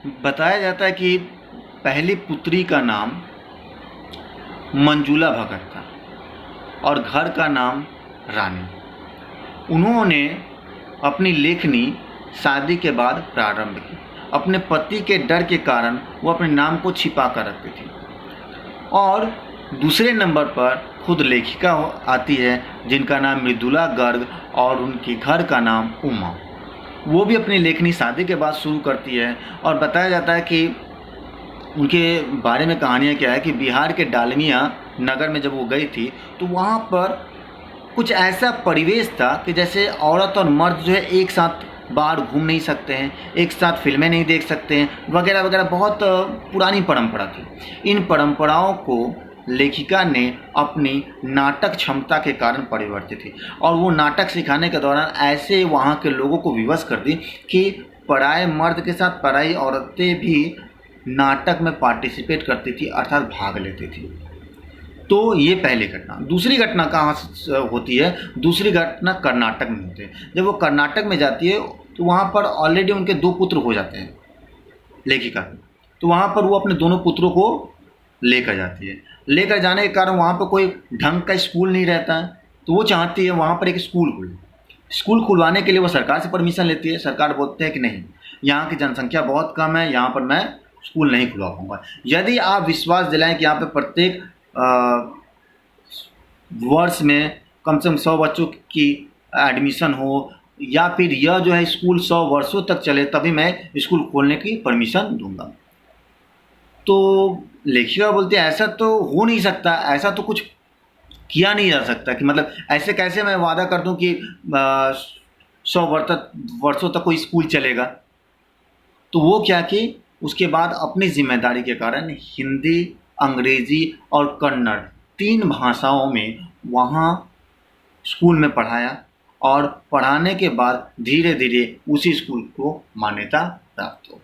बताया जाता है कि पहली पुत्री का नाम मंजुला भगत था और घर का नाम रानी। उन्होंने अपनी लेखनी शादी के बाद प्रारंभ की। अपने पति के डर के कारण वो अपने नाम को छिपा कर रखती थी। और दूसरे नंबर पर खुद लेखिका आती है जिनका नाम मृदुला गर्ग और उनके घर का नाम उमा। वो भी अपनी लेखनी शादी के बाद शुरू करती है। और बताया जाता है कि उनके बारे में कहानियाँ क्या है कि बिहार के डालमिया नगर में जब वो गई थी तो वहाँ पर कुछ ऐसा परिवेश था कि जैसे औरत और मर्द जो है एक साथ बाहर घूम नहीं सकते हैं, एक साथ फिल्में नहीं देख सकते हैं, वगैरह वगैरह। बहुत पुरानी परंपरा थी। इन परंपराओं को लेखिका ने अपनी नाटक क्षमता के कारण परिवर्तित थी और वो नाटक सिखाने के दौरान ऐसे वहाँ के लोगों को विवश कर दी कि पराये मर्द के साथ पराई औरतें भी नाटक में पार्टिसिपेट करती थी, अर्थात भाग लेती थी। तो ये पहली घटना। दूसरी घटना कहाँ से होती है? दूसरी घटना कर्नाटक में होती है। जब वो कर्नाटक में जाती है तो वहाँ पर ऑलरेडी उनके 2 पुत्र हो जाते हैं लेखिका के। तो वहाँ पर वो अपने दोनों पुत्रों को लेकर जाती है। लेकर जाने के कारण वहाँ पर कोई ढंग का स्कूल नहीं रहता है, तो वो चाहती है वहाँ पर एक स्कूल खुले। स्कूल खुलवाने के लिए वो सरकार से परमिशन लेती है। सरकार बोलते हैं कि नहीं, यहाँ की जनसंख्या बहुत कम है, यहाँ पर मैं स्कूल नहीं खुलवा पाऊँगा। यदि आप विश्वास दिलाएं कि यहाँ पर प्रत्येक वर्ष में कम से कम 100 बच्चों की एडमिशन हो या फिर यह जो है स्कूल 100 वर्षों तक चले तभी मैं स्कूल खोलने की परमिशन दूंगा। तो लेखिका बोलती है ऐसा तो हो नहीं सकता, ऐसा तो कुछ किया नहीं जा सकता कि मतलब ऐसे कैसे मैं वादा कर दूं कि 100 वर्षों तक कोई स्कूल चलेगा। तो वो क्या कि उसके बाद अपनी जिम्मेदारी के कारण हिंदी, अंग्रेजी और कन्नड़ 3 भाषाओं में वहाँ स्कूल में पढ़ाया और पढ़ाने के बाद धीरे धीरे उसी स्कूल को मान्यता प्राप्त हो।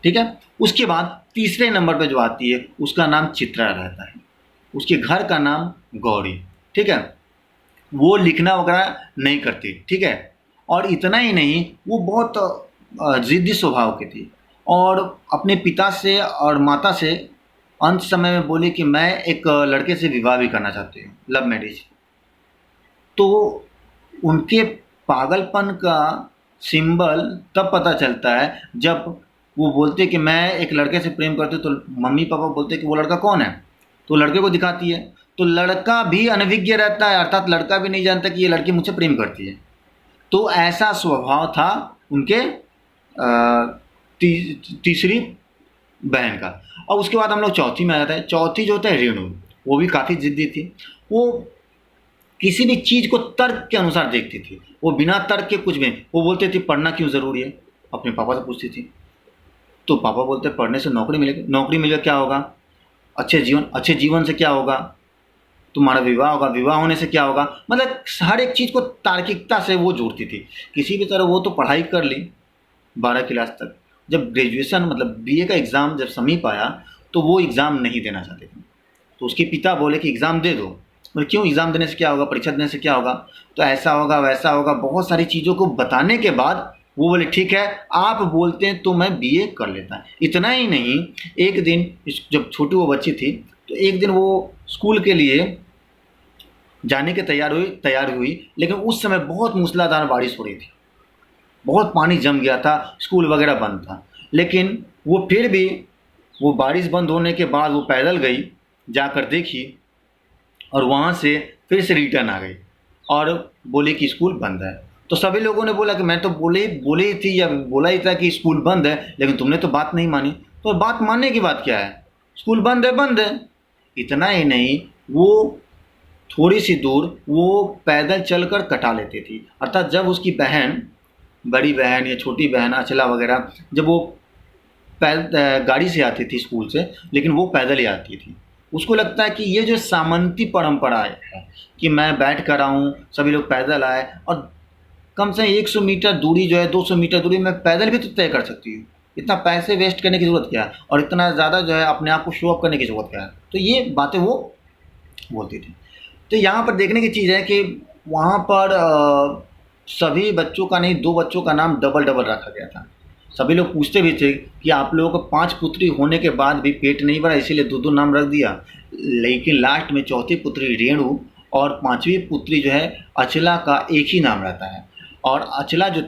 ठीक है। उसके बाद तीसरे नंबर पे जो आती है उसका नाम चित्रा रहता है। उसके घर का नाम गौरी। ठीक है। वो लिखना वगैरह नहीं करती। ठीक है। और इतना ही नहीं, वो बहुत ज़िद्दी स्वभाव की थी और अपने पिता से और माता से अंत समय में बोली कि मैं एक लड़के से विवाह भी करना चाहती हूँ, लव मैरिज। तो उनके पागलपन का सिंबल तब पता चलता है जब वो बोलते कि मैं एक लड़के से प्रेम करती हूँ। तो मम्मी पापा बोलते कि वो लड़का कौन है, तो लड़के को दिखाती है। तो लड़का भी अनभिज्ञ रहता है, अर्थात लड़का भी नहीं जानता कि ये लड़की मुझसे प्रेम करती है। तो ऐसा स्वभाव था उनके तीसरी बहन का। और उसके बाद हम लोग चौथी में आ जाता है। चौथी जो होता है रेणु, वो भी काफ़ी ज़िद्दी थी। वो किसी भी चीज़ को तर्क के अनुसार देखती थी। वो बिना तर्क के कुछ भी, वो बोलते थे पढ़ना क्यों ज़रूरी है, अपने पापा से पूछती थी। तो पापा बोलते पढ़ने से नौकरी मिलेगी, नौकरी मिलेगा क्या होगा, अच्छे जीवन से क्या होगा, तुम्हारा विवाह होगा, विवाह होने से क्या होगा। मतलब हर एक चीज़ को तार्किकता से वो जोड़ती थी। किसी भी तरह वो तो पढ़ाई कर ली 12 क्लास तक। जब ग्रेजुएशन मतलब बीए का एग्ज़ाम जब समीप आया तो वो एग्ज़ाम नहीं देना चाहते थे। तो उसके पिता बोले कि एग्ज़ाम दे दो। बोले क्यों, एग्ज़ाम देने से क्या होगा, परीक्षा देने से क्या होगा, तो ऐसा होगा वैसा होगा। बहुत सारी चीज़ों को बताने के बाद वो बोले ठीक है आप बोलते हैं तो मैं बीए कर लेता है। इतना ही नहीं, एक दिन जब छोटी वो बच्ची थी तो एक दिन वो स्कूल के लिए जाने के तैयार हुई, लेकिन उस समय बहुत मूसलाधार बारिश हो रही थी, बहुत पानी जम गया था, स्कूल वगैरह बंद था। लेकिन वो फिर भी वो बारिश बंद होने के बाद वो पैदल गई, जाकर देखी और वहाँ से फिर से रिटर्न आ गई और बोली कि स्कूल बंद है। तो सभी लोगों ने बोला कि मैं तो बोले ही थी या बोला ही था कि स्कूल बंद है, लेकिन तुमने तो बात नहीं मानी। तो बात मानने की बात क्या है, स्कूल बंद है बंद है। इतना ही नहीं, वो थोड़ी सी दूर वो पैदल चलकर कटा लेती थी। अर्थात जब उसकी बहन, बड़ी बहन या छोटी बहन अचला वगैरह, जब वो गाड़ी से आती थी स्कूल से, लेकिन वो पैदल ही आती थी। उसको लगता है कि ये जो सामंती परंपरा है कि मैं बैठ कर आऊँ, सभी लोग पैदल आए, और कम से 100 मीटर दूरी जो है 200 मीटर दूरी मैं पैदल भी तो तय कर सकती हूँ। इतना पैसे वेस्ट करने की ज़रूरत क्या है, और इतना ज़्यादा जो है अपने आप को शो अप करने की ज़रूरत क्या है। तो ये बातें वो बोलती थी। तो यहाँ पर देखने की चीज़ है कि वहाँ पर सभी बच्चों का नहीं, 2 बच्चों का नाम डबल डबल रखा गया था। सभी लोग पूछते भी थे कि आप लोगों को 5 पुत्री होने के बाद भी पेट नहीं भरा, इसीलिए 2-2 नाम रख दिया। लेकिन लास्ट में चौथी पुत्री रेणु और 5वीं पुत्री जो है अचला का एक ही नाम रहता है। और अचला जो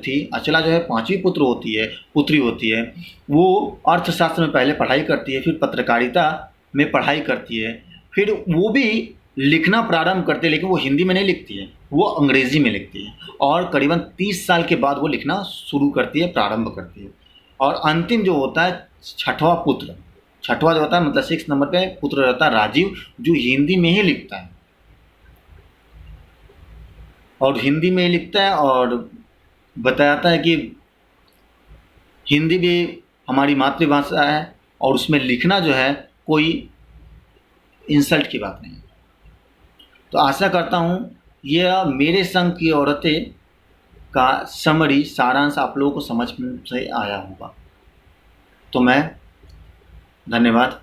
है 5वीं पुत्री होती है, वो अर्थशास्त्र में पहले पढ़ाई करती है, फिर पत्रकारिता में पढ़ाई करती है, फिर वो भी लिखना प्रारंभ करती है, लेकिन वो हिंदी में नहीं लिखती है, वो अंग्रेज़ी में लिखती है। और करीबन 30 साल के बाद वो लिखना शुरू करती है, प्रारंभ करती है। और अंतिम जो होता है छठवां जो होता है, मतलब 6 नंबर पे पुत्र रहता है राजीव, जो हिंदी में ही लिखता है और बताता है कि हिंदी भी हमारी मातृभाषा है और उसमें लिखना जो है कोई इंसल्ट की बात नहीं है। तो आशा करता हूँ यह मेरे संग की औरतें का समरी सारांश आप लोगों को समझ में से आया होगा। तो मैं धन्यवाद।